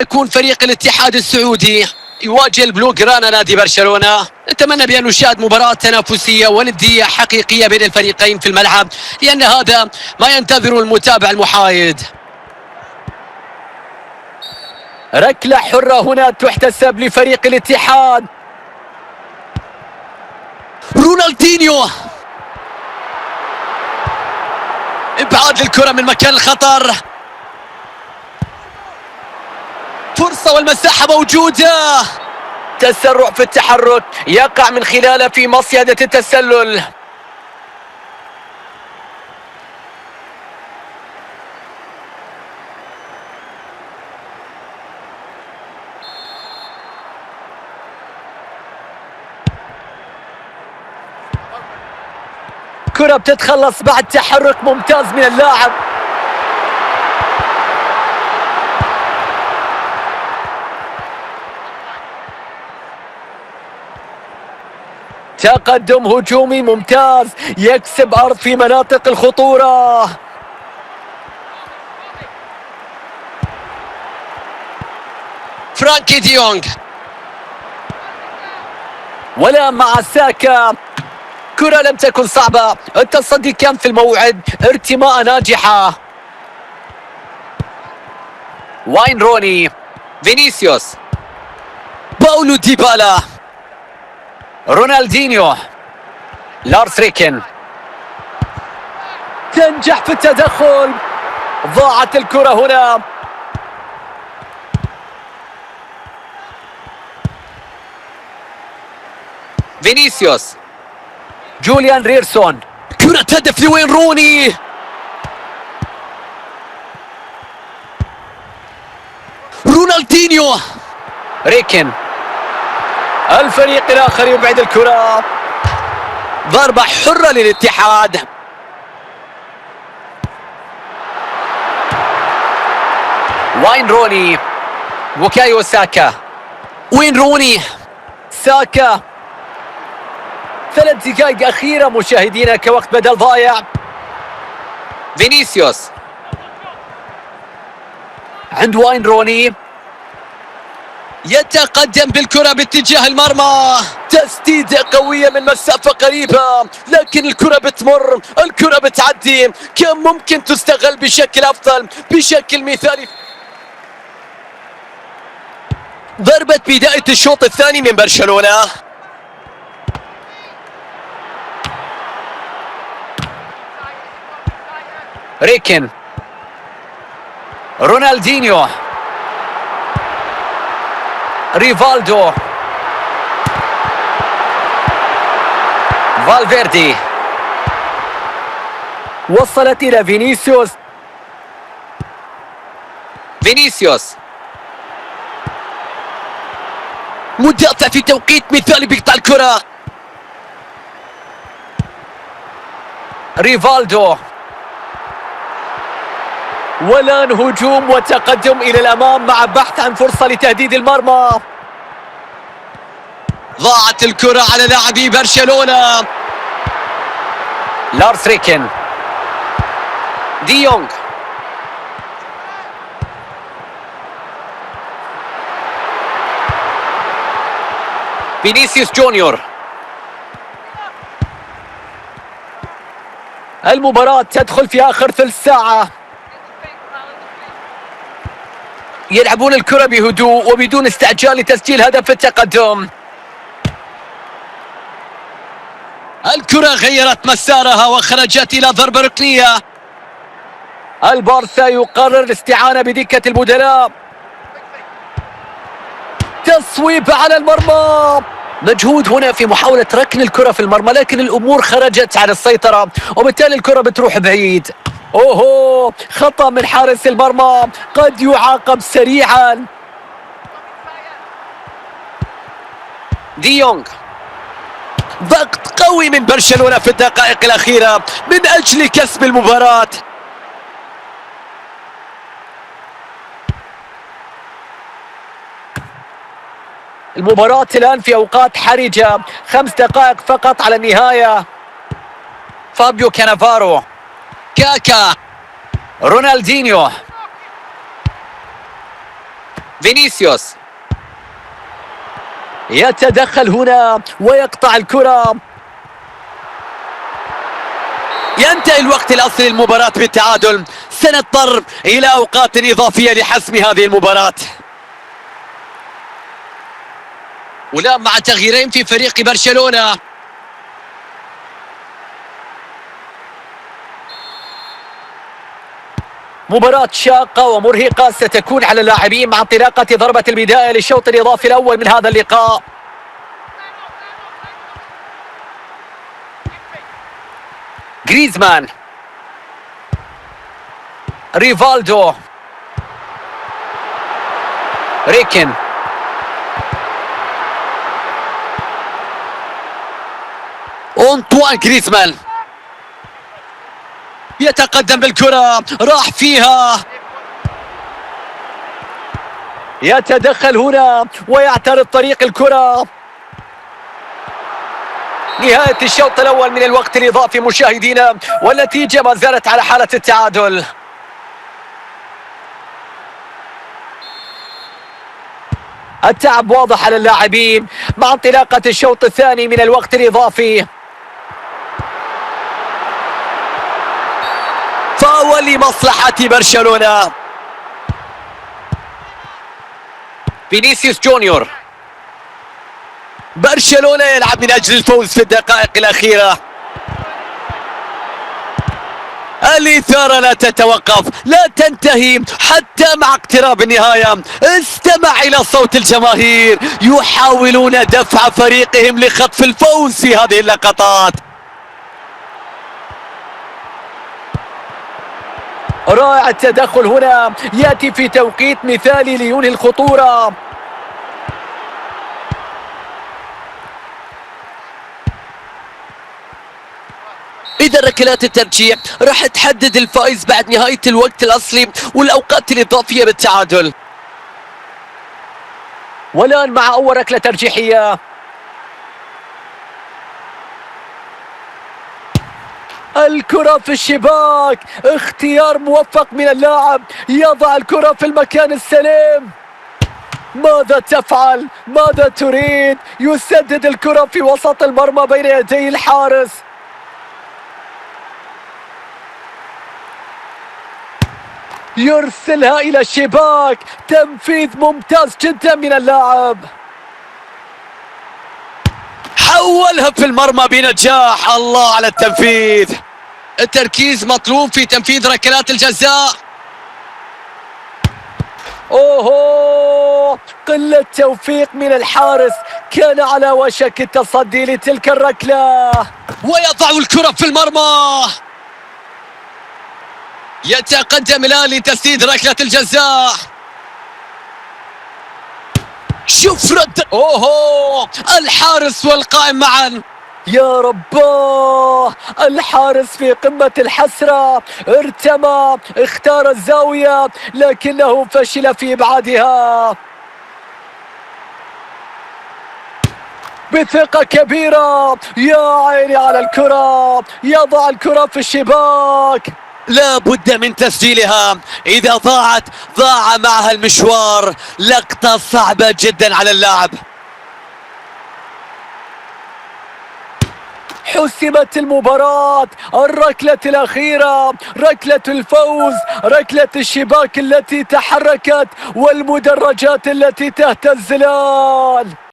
يكون فريق الاتحاد السعودي يواجه البلو جرانا نادي برشلونة. نتمنى بأن نشاهد مباراة تنافسية وندية حقيقية بين الفريقين في الملعب، لأن هذا ما ينتظر المتابع المحايد. ركلة حرة هنا تحتسب لفريق الاتحاد. رونالدينيو، ابعاد الكرة من مكان الخطر، فرصة والمساحة موجودة، تسرع في التحرك يقع من خلاله في مصيدة التسلل. كرة بتتخلص بعد تحرك ممتاز من اللاعب. تقدم هجومي ممتاز يكسب أرض في مناطق الخطورة. فرانكي ديونغ، ولا مع ساكا. كرة لم تكن صعبة، التصدي كان في الموعد، ارتماء ناجحة. واين روني، فينيسيوس، باولو ديبالا، رونالدينيو، لارس ريكن، تنجح في التدخل. ضاعت الكرة هنا. فينيسيوس، جوليان ريرسون، كرة هدف لوين روني. رونالدينيو، ريكن، الفريق الآخر يبعد الكرة. ضربة حرة للاتحاد. واين روني، بوكايو ساكا، وين روني، ساكا. 3 دقائق أخيرة مشاهدينا كوقت بدل ضايع. فينيسيوس عند واين روني، يتقدم بالكرة باتجاه المرمى. تسديدة قوية من مسافة قريبة، لكن الكرة بتمر، الكرة بتعدي. كان ممكن تستغل بشكل أفضل، بشكل مثالي. ضربة بداية الشوط الثاني من برشلونة. ريكن، رونالدينيو، ريفالدو، فالفيردي، وصلت إلى فينيسيوس. فينيسيوس مدافع في توقيت مثالي بيقطع الكرة. ريفالدو، والآن هجوم وتقدم إلى الأمام مع بحث عن فرصة لتهديد المرمى. ضاعت الكرة على لاعبي برشلونة. لارس ريكن، ديونغ، فينيسيوس جونيور. المباراة تدخل في آخر ثلث ساعة. يلعبون الكرة بهدوء وبدون استعجال لتسجيل هدف التقدم. الكرة غيرت مسارها وخرجت إلى ضربة ركنية. البارسا يقرر الاستعانة بدكة البدلاء. تصويب على المرمى. مجهود هنا في محاولة ركن الكرة في المرمى، لكن الأمور خرجت عن السيطرة وبالتالي الكرة بتروح بعيد. اوهو، خطأ من حارس المرمى، قد يعاقب سريعا. ديونغ، ضغط قوي من برشلونة في الدقائق الأخيرة من أجل كسب المباراة. المباراة الآن في أوقات حرجة، 5 دقائق فقط على النهاية. فابيو كانافارو، كاكا، رونالدينيو، فينيسيوس يتدخل هنا ويقطع الكرة. ينتهي الوقت الأصلي للمباراة بالتعادل. سنضطر إلى أوقات إضافية لحسم هذه المباراة. والآن مع تغييرين في فريق برشلونة. مباراة شاقة ومرهقة ستكون على اللاعبين مع انطلاقة ضربة البداية للشوط الإضافي الأول من هذا اللقاء. غريزمان، ريفالدو، ريكن، أنطوان غريزمان يتقدم بالكرة، راح فيها، يتدخل هنا ويعترض طريق الكرة. نهاية الشوط الأول من الوقت الإضافي مشاهدينا، والنتيجة ما زالت على حالة التعادل. التعب واضح على اللاعبين مع انطلاقة الشوط الثاني من الوقت الإضافي. فاول لمصلحة برشلونة. فينيسيوس جونيور. برشلونة يلعب من أجل الفوز في الدقائق الأخيرة. الإثارة لا تتوقف، لا تنتهي حتى مع اقتراب النهاية. استمع إلى صوت الجماهير، يحاولون دفع فريقهم لخطف الفوز في هذه اللقطات. رائع التدخل هنا، يأتي في توقيت مثالي لينهي الخطورة. إذا ركلات الترجيح راح تحدد الفائز بعد نهاية الوقت الأصلي والأوقات الإضافية بالتعادل. والآن مع أول ركلة ترجيحية. الكرة في الشباك، اختيار موفق من اللاعب، يضع الكرة في المكان السليم. ماذا تفعل؟ ماذا تريد؟ يسدد الكرة في وسط المرمى بين يدي الحارس. يرسلها إلى الشباك، تنفيذ ممتاز جدا من اللاعب. حولها في المرمى بنجاح. الله على التنفيذ. التركيز مطلوب في تنفيذ ركلات الجزاء. اوه، قلة توفيق من الحارس، كان على وشك التصدي لتلك الركلة. ويضع الكرة في المرمى. يتقدم الآن لتسديد ركلة الجزاء. شوف رد. اوه، الحارس والقائم معا. يا رباه، الحارس في قمة الحسرة، ارتمى، اختار الزاوية لكنه فشل في إبعادها. بثقة كبيرة، يا عيني على الكرة، يضع الكرة في الشباك. لا بد من تسجيلها، إذا ضاعت ضاع معها المشوار. لقطة صعبة جدا على اللاعب. حسمت المباراة، الركلة الأخيرة، ركلة الفوز، ركلة الشباك التي تحركت والمدرجات التي تهتز الآن.